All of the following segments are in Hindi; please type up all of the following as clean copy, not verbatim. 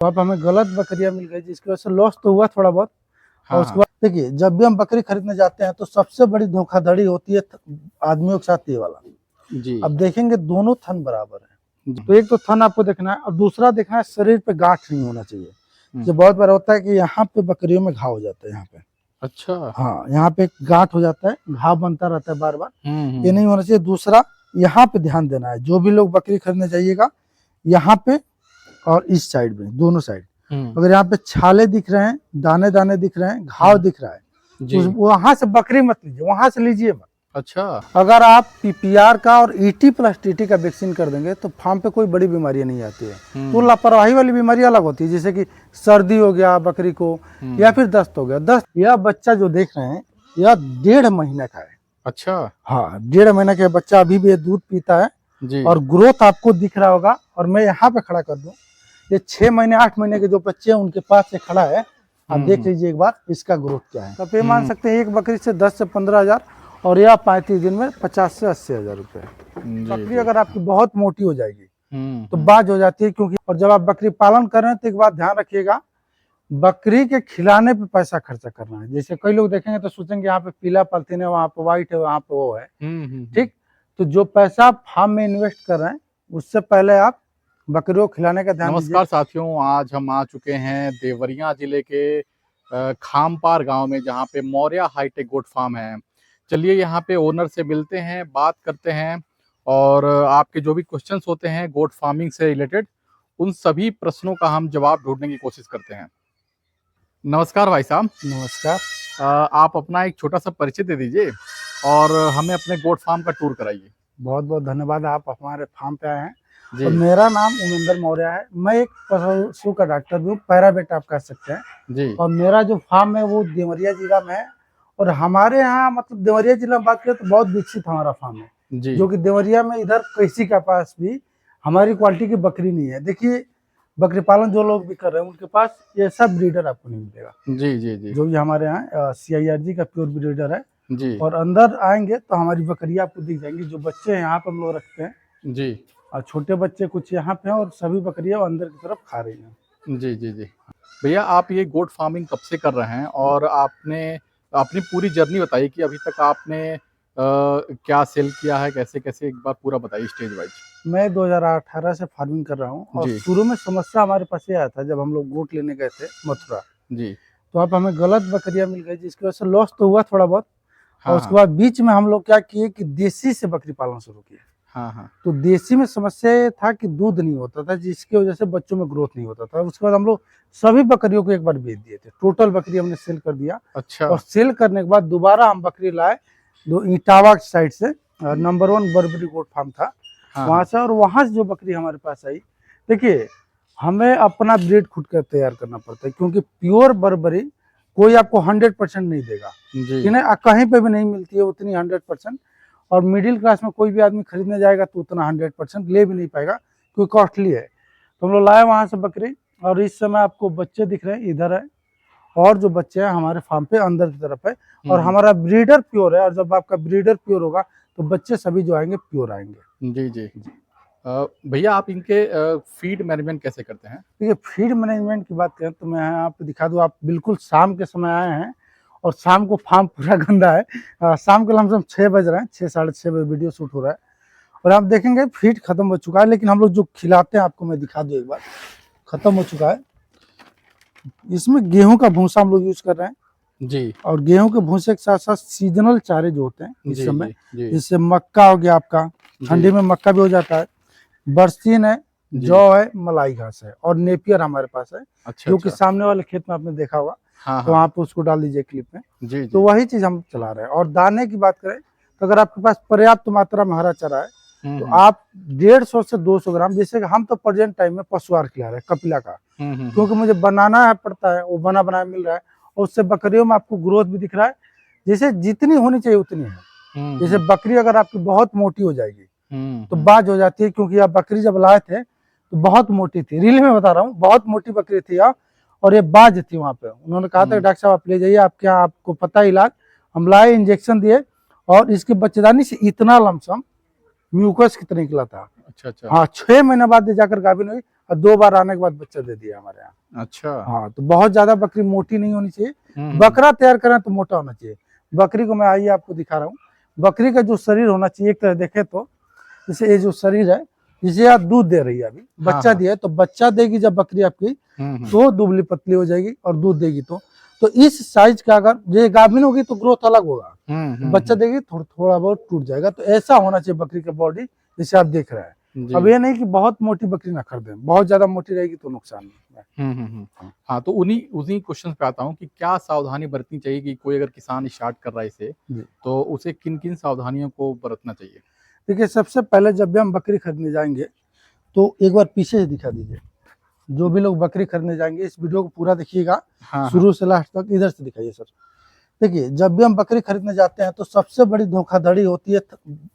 तो आप हमें गलत बकरियां मिल गई, जिसकी वजह से लॉस तो हुआ थोड़ा बहुत। हाँ, और उसके बाद देखिए, जब भी हम बकरी खरीदने जाते हैं तो सबसे बड़ी धोखाधड़ी होती है आदमियों के साथ ये वाला। जी अब देखेंगे दोनों थन बराबर है, जी। तो एक तो थन आपको देखना है और दूसरा देखना है शरीर पे गांठ नहीं होना चाहिए। जो बहुत बार होता है कि यहाँ पे बकरियों में घाव हो जाता है, यहाँ पे, अच्छा। हाँ यहाँ पे गांठ हो जाता है, घाव बनता रहता है बार बार, ये हम्म। नहीं होना चाहिए। दूसरा, यहाँ पे ध्यान देना है, जो भी लोग बकरी खरीदने जाइएगा, यहाँ पे और इस साइड में, दोनों साइड, अगर यहाँ पे छाले दिख रहे हैं, दाने दाने दिख रहे हैं, घाव दिख रहा है, जी। तो वहां से बकरी मत लीजिए, वहां से लीजिए मत। अच्छा। अगर आप पीपीआर का और ईटी प्लस टीटी का वैक्सीन कर देंगे तो फार्म पे कोई बड़ी बीमारियां नहीं आती है। तो लापरवाही वाली बीमारी अलग होती है, जैसे कि सर्दी हो गया बकरी को, या फिर दस्त हो गया। दस्त, यह बच्चा जो देख रहे हैं यह 1.5 महीने का है। अच्छा। हाँ, 1.5 महीने का बच्चा, अभी भी ये दूध पीता है जी। और ग्रोथ आपको दिख रहा होगा। और मैं यहाँ पे खड़ा कर दूं, ये 6 महीने 8 महीने के जो बच्चे हैं उनके पास से खड़ा है, आप देख लीजिए एक बार इसका ग्रोथ क्या है। तो ये मान सकते हैं एक बकरी से 10 से 15 हजार, और यह 35 दिन में 50 से 80 हजार रुपए। बकरी अगर आपकी बहुत मोटी हो जाएगी तो बाज हो जाती है, क्योंकि और जब आप बकरी पालन कर रहे हैं तो एक बात ध्यान रखिएगा, बकरी के खिलाने पे पैसा खर्चा करना है। जैसे कई लोग देखेंगे तो सोचेंगे यहाँ पे पीला पॉलिथीन है, वहाँ पे व्हाइट है, वहाँ पे वो है, ठीक। तो जो पैसा आप फार्म में इन्वेस्ट कर रहे हैं उससे पहले आप बकरियों को खिलाने का ध्यान दीजिए। नमस्कार साथियों, आज हम आ चुके हैं देवरिया जिले के खामपार गांव में, जहां पे मौर्या हाईटेक गोट फार्म है। चलिए यहाँ पे ओनर से मिलते हैं, बात करते हैं, और आपके जो भी क्वेश्चंस होते हैं गोट फार्मिंग से रिलेटेड, उन सभी प्रश्नों का हम जवाब ढूंढने की कोशिश करते हैं। नमस्कार भाई साहब। नमस्कार। आप अपना एक छोटा सा परिचय दे दीजिए और हमें अपने गोट फार्म का टूर कराइए। बहुत बहुत धन्यवाद, आप हमारे फार्म पे आए हैं। जी। और मेरा नाम उमेंद्र मौर्य है, मैं एक पशु का डॉक्टर भी हूँ, पैरावेट आप कह सकते हैं जी। और मेरा जो फार्म है वो देवरिया जिला में है। और हमारे यहाँ मतलब देवरिया जिला में बात करें तो बहुत विकसित हमारा फार्म है, जी। जो कि देवरिया में इधर किसी के पास भी हमारी क्वालिटी की बकरी नहीं है। देखिए, बकरी पालन जो लोग भी कर रहे हैं उनके पास ये सब ब्रीडर आपको नहीं मिलेगा। जी जी जी। जो भी हमारे यहाँ CIRG का प्योर ब्रीडर है। जी। और अंदर आएंगे तो हमारी बकरियां आपको दिख जाएंगी। जो बच्चे यहाँ पे हम लोग रखते हैं जी। और छोटे बच्चे कुछ यहाँ पे हैं, और सभी बकरियां अंदर की तरफ खा रही हैं। जी जी जी। भैया, आप ये गोट फार्मिंग कब से कर रहे हैं, और आपने अपनी पूरी जर्नी बताइए कि अभी तक आपने क्या सेल किया है, कैसे कैसे, एक बार पूरा बताइए स्टेज वाइज। मैं 2018 से फार्मिंग कर रहा हूँ, और जी। शुरू में समस्या हमारे पास ये आया था जब हम लोग गोट लेने गए थे मथुरा। जी। तो आप हमें गलत बकरियां मिल गई, जिसकी वजह से लॉस तो हुआ थोड़ा बहुत। हाँ, और उसके बाद बीच में हम लोग क्या किए कि देसी से बकरी पालन शुरू किए। हाँ हाँ। तो देसी में समस्या ये था कि दूध नहीं होता था, जिसकी वजह से बच्चों में ग्रोथ नहीं होता था। उसके बाद हम लोग सभी बकरियों को एक बार बेच दिए थे, टोटल बकरी हमने सेल कर दिया। अच्छा। और सेल करने के बाद दोबारा हम बकरी लाए जो इटावा साइड से, नंबर 1 बर्बरी गोट फार्म था, हाँ, वहां से। और वहां से जो बकरी हमारे पास आई, देखिए हमें अपना ब्रीड खुद कर तैयार करना पड़ता है, क्योंकि प्योर बर्बरी कोई आपको 100% नहीं देगा, जी। कि नहीं, कहीं पे भी नहीं मिलती है उतनी 100%। और मिडिल क्लास में कोई भी आदमी खरीदने जाएगा तो उतना 100% ले भी नहीं पाएगा, क्योंकि कॉस्टली है। तो हम लोग लाए वहां से बकरी, और इस समय आपको बच्चे दिख रहे हैं इधर है, और जो बच्चे हैं हमारे फार्म पे अंदर की तरफ है। और हमारा ब्रीडर प्योर है, और जब आपका ब्रीडर प्योर होगा तो बच्चे सभी जो आएंगे प्योर आएंगे। जी जी। भैया, आप इनके फीड मैनेजमेंट कैसे करते हैं? देखिए, फीड मैनेजमेंट की बात करें तो मैं आपको दिखा दूं। आप बिल्कुल शाम के समय आए हैं और शाम को फार्म पूरा गंदा है। शाम के लमसम 6 बज रहे हैं, 6 साढ़े 6 बजे वीडियो शूट हो रहा है, और आप देखेंगे फीड खत्म हो चुका है। लेकिन हम लोग जो खिलाते हैं आपको मैं दिखा दूं एक बार, खत्म हो चुका है। इसमें गेहूं का भूसा हम लोग यूज कर रहे हैं जी। और गेहूं के भूसे के साथ साथ सीजनल चारे जो होते हैं इस समय, जी। जैसे मक्का हो गया, आपका ठंडी में मक्का भी हो जाता है, बरसीन है, जौ है, मलाई घास है, और नेपियर हमारे पास है। अच्छा। जो कि सामने वाले खेत में आपने देखा होगा। हाँ, तो वहाँ पे उसको डाल दीजिए क्लिप में। जी तो वही चीज हम चला रहे हैं। और दाने की बात करें तो अगर आपके पास पर्याप्त मात्रा में हरा चारा है तो आप 150 से 200 ग्राम, जैसे कि हम तो प्रेजेंट टाइम में पशुआर खिला रहे हैं, कपिला का, क्योंकि मुझे बनाना है पड़ता है, वो बना बनाया मिल रहा है, और उससे बकरियों में आपको ग्रोथ भी दिख रहा है। जैसे जितनी होनी चाहिए उतनी है। जैसे बकरी अगर आपकी बहुत मोटी हो जाएगी तो बाज हो जाती है, क्योंकि आप बकरी जब लाए थे तो बहुत मोटी थी, रियल में बता रहा हूँ, बहुत मोटी बकरी थी यार, और ये बाज थी। वहां पे उन्होंने कहा था डॉक्टर साहब आप ले जाइए, आपके यहाँ आपको पता है इलाज। हम लाए, इंजेक्शन दिए, और इसकी बच्चेदानी से इतना लमसम म्यूकस कितना निकला था। अच्छा। हाँ, 6 महीने बाद जाकर गाभिन हुई। और 2 बार आने के बाद बच्चा दे दिया हमारे यहाँ। अच्छा। हाँ, तो बहुत ज्यादा बकरी मोटी नहीं होनी चाहिए। हम्म। बकरा तैयार करें तो मोटा होना चाहिए। बकरी को मैं आइए आपको दिखा रहा हूँ। बकरी का जो शरीर होना चाहिए, एक तरह देखे तो जैसे ये जो शरीर है, जिसे आप दूध दे रही है, अभी बच्चा हाँ। दिया है, तो बच्चा देगी जब बकरी आपकी तो दुबली पतली हो जाएगी और दूध देगी। तो इस साइज का अगर ये गाभिन होगी तो ग्रोथ अलग होगा, बच्चा देगी थोड़ा बहुत टूट जाएगा। तो ऐसा होना चाहिए बकरी का बॉडी जैसे आप देख रहे हैं। अब ये नहीं कि बहुत मोटी बकरी ना खरीदें, बहुत ज्यादा मोटी रहेगी तो नुकसान है। हाँ, तो उन्हीं क्वेश्चन पे आता हूँ कि क्या सावधानी बरतनी चाहिए कि कोई अगर किसान स्टार्ट कर रहा है इसे, तो उसे किन किन सावधानियों को बरतना चाहिए? देखिए, सबसे पहले जब भी हम बकरी खरीदने जाएंगे तो एक बार पीछे से दिखा दीजिए। जो भी लोग बकरी खरीदने जाएंगे इस वीडियो को पूरा देखिएगा, शुरू से लास्ट तक। इधर से दिखाइए सर। देखिए, जब भी हम बकरी खरीदने जाते हैं तो सबसे बड़ी धोखाधड़ी होती है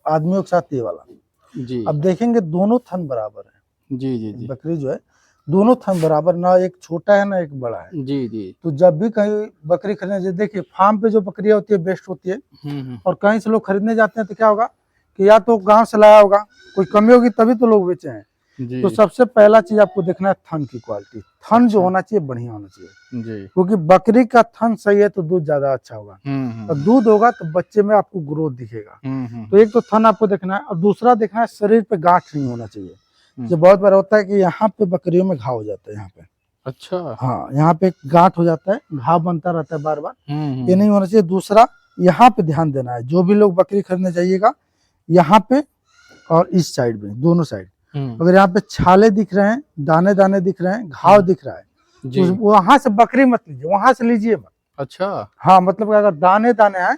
आदमियों के साथ ये वाला। जी। अब देखेंगे दोनों थन बराबर है। जी। बकरी जो है दोनों थन बराबर, ना एक छोटा है ना एक बड़ा है। जी। तो जब भी कहीं बकरी खरीदने जाए, देखिए फार्म पे जो बकरियां होती है बेस्ट होती है, और कहीं से लोग खरीदने जाते हैं तो क्या होगा कि या तो गांव से लाया होगा, कोई कमी होगी तभी तो लोग बेचे हैं। तो सबसे पहला चीज आपको देखना है थन की क्वालिटी। थन जो होना चाहिए बढ़िया होना चाहिए, क्योंकि बकरी का थन सही है तो दूध ज्यादा अच्छा होगा, और दूध होगा तो बच्चे में आपको ग्रोथ दिखेगा। तो एक तो थन आपको देखना है, और दूसरा देखना है शरीर पे गांठ नहीं होना चाहिए। जो बहुत बार होता है कि यहाँ पे बकरियों में घाव हो जाता है, यहाँ पे। अच्छा। हाँ, यहाँ पे गांठ हो जाता है, घाव बनता रहता है बार बार, ये नहीं होना चाहिए। दूसरा, यहाँ पे ध्यान देना है, जो भी लोग बकरी खरीदने जाइएगा यहाँ पे और इस साइड में, दोनों साइड अगर यहाँ पे छाले दिख रहे हैं, दाने दाने दिख रहे हैं, घाव दिख रहा है, तो वहां से बकरी मत लीजिए, वहां से लीजिए मत। अच्छा। हाँ, मतलब अगर दाने दाने आए,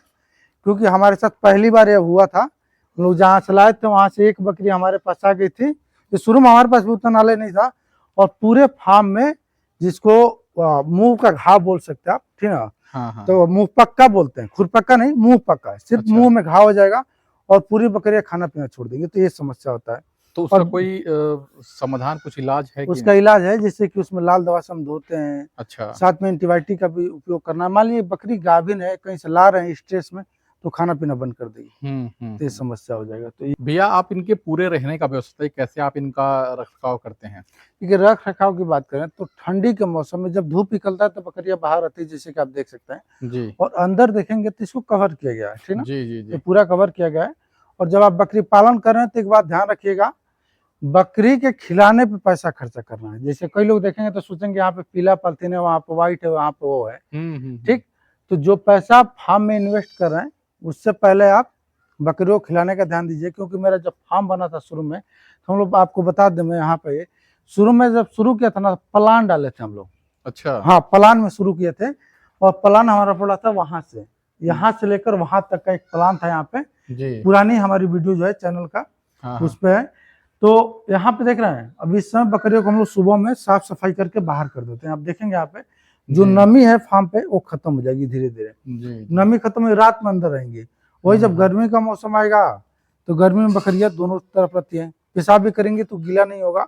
क्योंकि हमारे साथ पहली बार यह हुआ था, हम लोग जहाँ से लाए थे वहां से एक बकरी हमारे पास आ गई थी। तो शुरू में हमारे पास भी उतना नॉलेज नहीं था, और पूरे फार्म में, जिसको मुंह का घाव बोल सकते हैं आप, ठीक है, तो मुंह पक्का बोलते हैं, खुरपक्का नहीं, मुंह पक्का, सिर्फ मुंह में घाव हो जाएगा और पूरी बकरियां खाना पीना छोड़ देंगे। तो ये समस्या होता है। तो उसका कोई समाधान, कुछ इलाज है? उसका इलाज है, जैसे कि उसमें लाल दवा से हम धोते हैं। अच्छा। साथ में एंटीबायोटिक का भी उपयोग करना है। मान लीजिए बकरी गाभिन है, कहीं से ला रहे हैं स्ट्रेस में, तो खाना पीना बंद कर देगी, तो ये समस्या हो जाएगा। तो भैया, आप इनके पूरे रहने का व्यवस्था है, कैसे आप इनका रखरखाव करते हैं? देखिए, रख रखाव की बात करें तो ठंडी के मौसम में जब धूप निकलता है तो बकरियां बाहर आती है, जैसे कि आप देख सकते हैं जी। और अंदर देखेंगे तो इसको कवर किया गया है, ठीक है। जी। पूरा कवर किया गया है। और जब आप बकरी पालन कर रहे हैं तो एक बात ध्यान रखिएगा, बकरी के खिलाने पे पैसा खर्चा करना है। जैसे कई लोग देखेंगे तो सोचेंगे यहाँ पे पीला पॉलिथीन है, वहाँ पे व्हाइट है, वहाँ पे वो है, ठीक। तो जो पैसा आप फार्म में इन्वेस्ट कर रहे हैं उससे पहले आप बकरियों को खिलाने का ध्यान दीजिए। क्योंकि मेरा जब फार्म बना था शुरू में, तो हम लोग, आपको बता दें, मैं यहाँ पे शुरू में जब शुरू किया था ना, प्लान डाले थे हम लोग। अच्छा। हाँ, प्लान में शुरू किए थे, और प्लान हमारा पड़ा था वहां से, यहाँ से लेकर वहां तक का एक प्लान था। यहाँ पे पुरानी हमारी वीडियो जो है चैनल का, उस पे है। तो यहाँ पे देख रहे हैं, अब इस समय बकरियों को हम लोग सुबह में साफ सफाई करके बाहर कर देते हैं। आप देखेंगे यहाँ पे जो नमी है फार्म पे वो खत्म हो जाएगी धीरे धीरे। नमी खत्म हो, रात में अंदर रहेंगी। वही जब गर्मी का मौसम आएगा तो गर्मी में बकरियां दोनों तरफ रहती हैं, पेशाब भी करेंगे तो गीला नहीं होगा।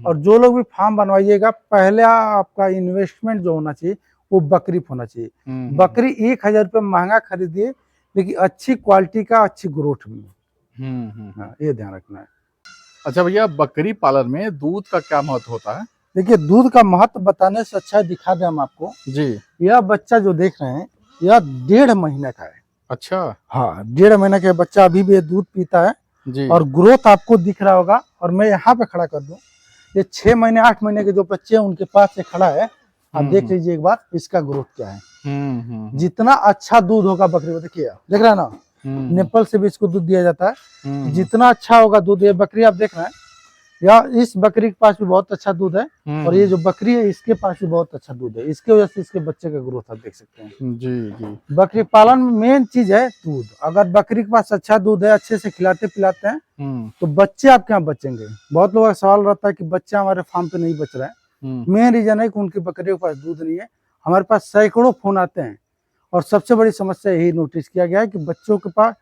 और जो लोग भी फार्म बनवाइएगा, पहले आपका इन्वेस्टमेंट जो होना चाहिए वो बकरी होना चाहिए। बकरी 1000 रुपये महंगा खरीदिए, लेकिन अच्छी क्वालिटी का, अच्छी ग्रोथ में। ये ध्यान रखना है। अच्छा भैया, बकरी पालन में दूध का क्या महत्व होता है? देखिए, दूध का महत्व बताने से अच्छा है दिखा दें हम आपको। जी। यह बच्चा जो देख रहे हैं, यह 1.5 महीने का है। अच्छा। हाँ, 1.5 महीने का बच्चा अभी भी दूध पीता है जी। और ग्रोथ आपको दिख रहा होगा। और मैं यहाँ पे खड़ा कर दूं, ये 6 महीने 8 महीने के जो बच्चे हैं उनके पास से खड़ा है, आप देख लीजिए एक बार इसका ग्रोथ क्या है। जितना अच्छा दूध होगा बकरी को, देखिए देख रहे हैं ना, नेपल से भी इसको दूध दिया जाता है। जितना अच्छा होगा दूध, ये बकरी आप देख रहे हैं, या इस बकरी के पास भी बहुत अच्छा दूध है, और ये जो बकरी है इसके पास भी बहुत अच्छा दूध है। इसके वजह से इसके बच्चे का ग्रोथ आप देख सकते हैं। जी। बकरी पालन में मेन चीज है दूध। अगर बकरी के पास अच्छा दूध है, अच्छे से खिलाते पिलाते हैं, तो बच्चे आपके यहाँ बचेंगे। बहुत लोगों का सवाल रहता है कि बच्चे हमारे फार्म पे नहीं बच रहे हैं। मेन रीजन है कि उनकी बकरियों के पास दूध नहीं है। हमारे पास सैकड़ों फोन आते हैं, और सबसे बड़ी समस्या यही नोटिस किया गया है कि बच्चों के पास,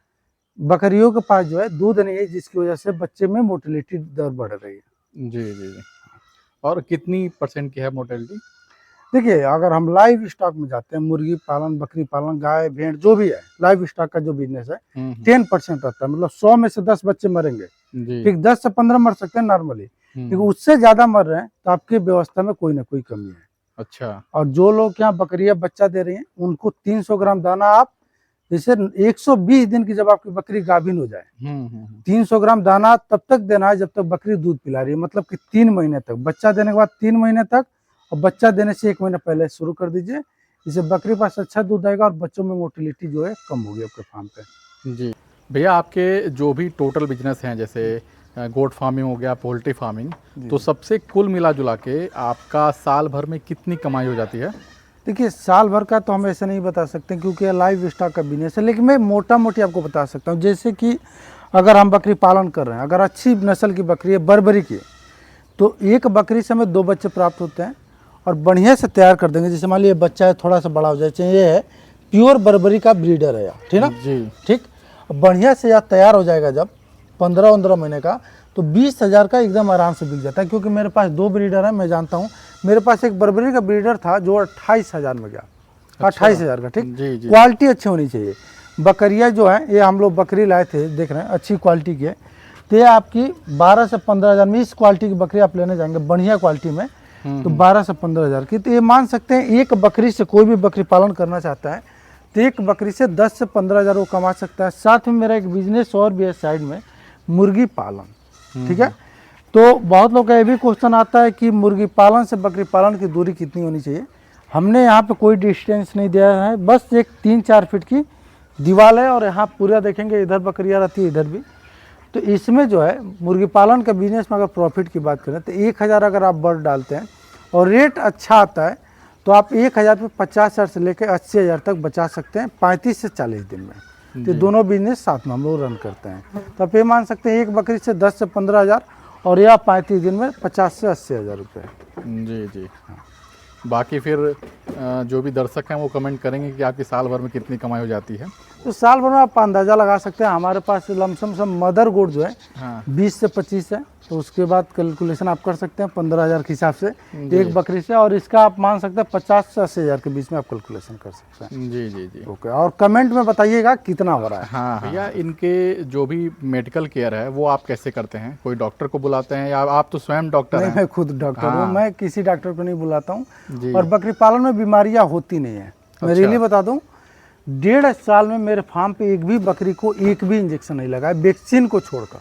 बकरियों के पास जो है दूध नहीं है, जिसकी वजह से बच्चे में मोर्टेलिटी दर बढ़ रही है। जी। और कितनी % की है मोर्टेलिटी? देखिए, अगर हम लाइव स्टॉक में जाते हैं, मुर्गी पालन, बकरी पालन, गाय भेड़ जो भी है, लाइव स्टॉक का जो बिजनेस है 10% रहता है, मतलब 100 में से 10 बच्चे मरेंगे, जी। ठीक, 10 से 15 मर सकते हैं नॉर्मली, ठीक, उससे ज्यादा मर रहे हैं तो आपकी व्यवस्था में कोई ना कोई कमी है। अच्छा। और जो लोग यहाँ बकरियां बच्चा दे रही हैं उनको 300 ग्राम दाना आप, जैसे 120 दिन की जब आपकी बकरी गाभिन हो जाए, 300 ग्राम दाना तब तक देना है जब तक बकरी दूध पिला रही है, मतलब कि 3 महीने तक, बच्चा देने के बाद 3 महीने तक, और बच्चा देने से 1 महीना पहले शुरू कर दीजिए। इससे बकरी पास अच्छा दूध आएगा और बच्चों में मोटिलिटी जो है कम होगी आपके फार्म पे। जी भैया, आपके जो भी टोटल बिजनेस हैं, जैसे गोट फार्मिंग हो गया, पोल्ट्री फार्मिंग, तो सबसे कुल मिला जुला के आपका साल भर में कितनी कमाई हो जाती है? देखिए, साल भर का तो हम ऐसे नहीं बता सकते क्योंकि लाइव स्टॉक का बिजनेस है, लेकिन मैं मोटा मोटी आपको बता सकता हूँ। जैसे कि अगर हम बकरी पालन कर रहे हैं, अगर अच्छी नस्ल की बकरी है, बर्बरी की, तो एक बकरी से हमें 2 बच्चे प्राप्त होते हैं और बढ़िया से तैयार कर देंगे। जैसे मान लीजिए बच्चा है, थोड़ा सा बड़ा हो जाए, चाहिए, ये है प्योर बर्बरी का ब्रीडर है, ठीक ना जी। ठीक, बढ़िया से यार तैयार हो जाएगा जब 15-15 महीने का, तो 20,000 का एकदम आराम से बिक जाता है। क्योंकि मेरे पास 2 ब्रीडर हैं, मैं जानता हूँ। मेरे पास एक बर्बरी का ब्रीडर था जो 28,000 में गया, 28,000 का, ठीक। जी जी। क्वालिटी अच्छी होनी चाहिए। बकरियाँ जो है, ये हम लोग बकरी लाए थे, देख रहे हैं अच्छी क्वालिटी की है, तो ये आपकी 12 से 15,000 में, इस क्वालिटी की बकरी आप लेने जाएंगे बढ़िया क्वालिटी में, तो 12 से 15,000 की, तो ये मान सकते हैं एक बकरी से कोई भी बकरी पालन करना चाहता है तो एक बकरी से 10 से 15,000 वो कमा सकता है। साथ में मेरा एक बिजनेस और भी है साइड में, मुर्गी पालन, ठीक है। तो बहुत लोग का ये भी क्वेश्चन आता है कि मुर्गी पालन से बकरी पालन की दूरी कितनी होनी चाहिए। हमने यहाँ पे कोई डिस्टेंस नहीं दिया है, बस एक 3-4 फीट की दीवार है और यहाँ पूरा देखेंगे, इधर बकरियाँ रहती है, इधर भी। तो इसमें जो है मुर्गी पालन का बिजनेस में अगर प्रॉफिट की बात करें तो 1,000 अगर आप बर्ड डालते हैं और रेट अच्छा आता है तो आप 1,000 पे 50,000 से लेकर 80,000 तक बचा सकते हैं 35 से 40 दिन में। तो दोनों बिजनेस साथ में हम लोग रन करते हैं। तो आप ये मान सकते हैं एक बकरी से 10 से 15,000 और या 35 दिन में 50 से 80,000 रुपये। जी जी। बाकी फिर जो भी दर्शक हैं वो कमेंट करेंगे कि आपकी साल भर में कितनी कमाई हो जाती है। तो साल भर में आप अंदाज़ा लगा सकते हैं। हमारे पास लमसम सब मदर गोड जो है, हाँ, 20 से 25 है, तो उसके बाद कैलकुलेशन आप कर सकते हैं 15,000 के हिसाब से एक बकरी से, और इसका आप मान सकते हैं 50 से 80,000 के बीच में आप कैलकुलेशन कर सकते हैं। जी जी जी। ओके, और कमेंट में बताइएगा कितना हो रहा है। हाँ भैया, इनके जो भी मेडिकल केयर है वो आप कैसे करते हैं? कोई डॉक्टर को बुलाते हैं या आप तो स्वयं डॉक्टर हैं? मैं खुद डॉक्टर हूँ, मैं किसी डॉक्टर को नहीं बुलाता हूँ। और बकरी पालन में बीमारियाँ होती नहीं है। मैं रियली बता दूँ, 1.5 साल में मेरे फार्म पे एक भी बकरी को एक भी इंजेक्शन नहीं लगा है, वैक्सीन को छोड़कर।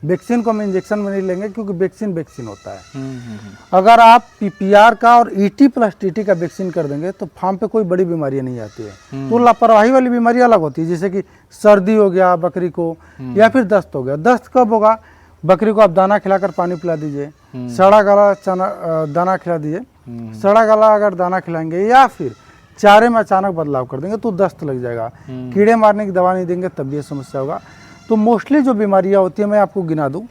वैक्सीन को हम इंजेक्शन में नहीं लेंगे क्योंकि वैक्सीन होता है। अगर आप पीपीआर का और ईटी प्लस टीटी का वैक्सीन कर देंगे तो फार्म पे कोई बड़ी बीमारियां नहीं आती है। तो लापरवाही वाली बीमारी अलग होती है, जैसे कि सर्दी हो गया बकरी को, या फिर दस्त हो गया। दस्त कब होगा? बकरी को आप दाना खिलाकर पानी पिला दीजिए, सड़ा गला दाना खिला दीजिए। सड़ा गला अगर दाना खिलाएंगे या फिर चारे में अचानक बदलाव कर देंगे तो दस्त लग जाएगा। कीड़े मारने की दवा नहीं देंगे तब भी समस्या होगा। तो मोस्टली जो बीमारियां होती है मैं आपको गिना दूं,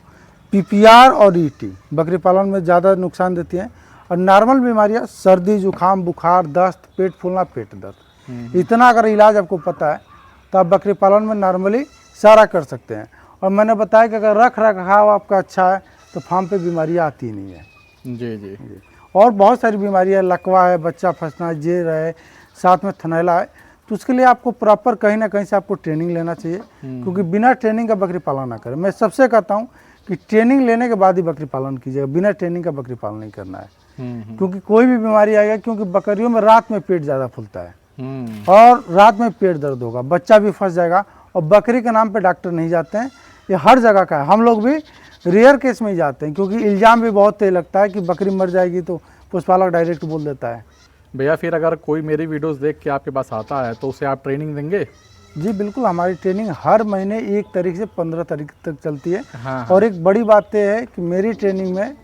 पीपीआर और ईटी बकरी पालन में ज़्यादा नुकसान देती हैं। और नॉर्मल बीमारियां सर्दी, जुखाम, बुखार, दस्त, पेट फूलना, पेट दर्द, इतना अगर इलाज आपको पता है तो आप बकरी पालन में नॉर्मली सारा कर सकते हैं। और मैंने बताया कि अगर रख रखाव आपका अच्छा है तो फार्म पे बीमारियाँ आती नहीं है। जी जी। और बहुत सारी बीमारियाँ, लकवा है, बच्चा फंसना, जेर है, साथ में थनैला है, तो उसके लिए आपको प्रॉपर कहीं ना कहीं से आपको ट्रेनिंग लेना चाहिए। क्योंकि बिना ट्रेनिंग का बकरी पालन ना करें। मैं सबसे कहता हूँ कि ट्रेनिंग लेने के बाद ही बकरी पालन कीजिएगा, बिना ट्रेनिंग का बकरी पालन नहीं करना है। क्योंकि कोई भी बीमारी आएगा, क्योंकि बकरियों में रात में पेट ज़्यादा फूलता है और रात में पेट दर्द होगा, बच्चा भी फंस जाएगा। और बकरी के नाम पर डॉक्टर नहीं जाते हैं, ये हर जगह का है। हम लोग भी रेयर केस में ही जाते हैं क्योंकि इल्ज़ाम भी बहुत तेज लगता है कि बकरी मर जाएगी तो पशुपालक डायरेक्ट बोल देता है। भैया फिर अगर कोई मेरी वीडियोस देख के आपके पास आता है तो उसे आप ट्रेनिंग देंगे? जी बिल्कुल, हमारी ट्रेनिंग हर महीने 1 तारीख से 15 तारीख तक चलती है। हाँ। और एक बड़ी बात यह है कि मेरी ट्रेनिंग में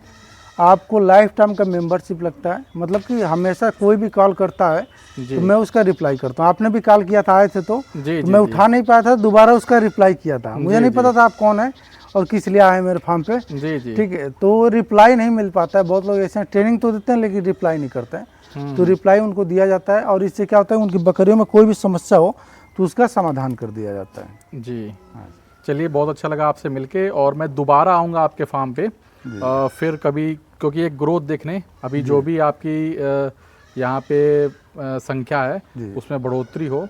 आपको लाइफ टाइम का मेंबरशिप लगता है। मतलब कि हमेशा कोई भी कॉल करता है तो मैं उसका रिप्लाई करता हूँ। आपने भी कॉल किया था, आए थे तो मैं उठा नहीं पाया था, दोबारा उसका रिप्लाई किया था। मुझे नहीं पता था आप कौन है और किस लिए आए मेरे फार्म पे। ठीक है, तो रिप्लाई नहीं मिल पाता है। बहुत लोग ऐसे ट्रेनिंग तो देते हैं लेकिन रिप्लाई नहीं करते हैं। तो रिप्लाई उनको दिया जाता है और इससे क्या होता है, उनकी बकरियों में कोई भी समस्या हो तो उसका समाधान कर दिया जाता है। जी हाँ। चलिए, बहुत अच्छा लगा आपसे मिलके और मैं दोबारा आऊँगा आपके फार्म पे फिर कभी, क्योंकि एक ग्रोथ देखने, अभी जो भी आपकी यहाँ पे संख्या है जी। उसमें बढ़ोतरी हो,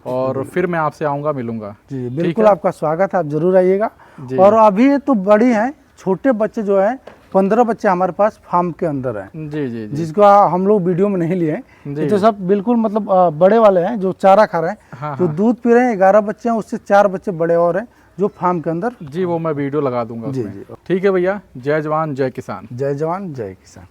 और फिर मैं आपसे आऊँगा, मिलूंगा। जी बिल्कुल, आपका स्वागत है, आप जरूर आइएगा। जी। और अभी तो बड़ी हैं, छोटे बच्चे जो हैं 15 बच्चे हमारे पास फार्म के अंदर हैं, जी जी जी जिसको हम लोग वीडियो में नहीं लिए हैं। जी। ये तो सब बिल्कुल मतलब बड़े वाले हैं जो चारा खा रहे हैं। हाँ जो हाँ दूध पी रहे हैं 11 बच्चे हैं, उससे 4 बच्चे बड़े और हैं जो फार्म के अंदर। जी, वो मैं वीडियो लगा दूंगा जी उसमें। जी। ठीक है भैया, जय जवान जय किसान। जय जवान जय किसान।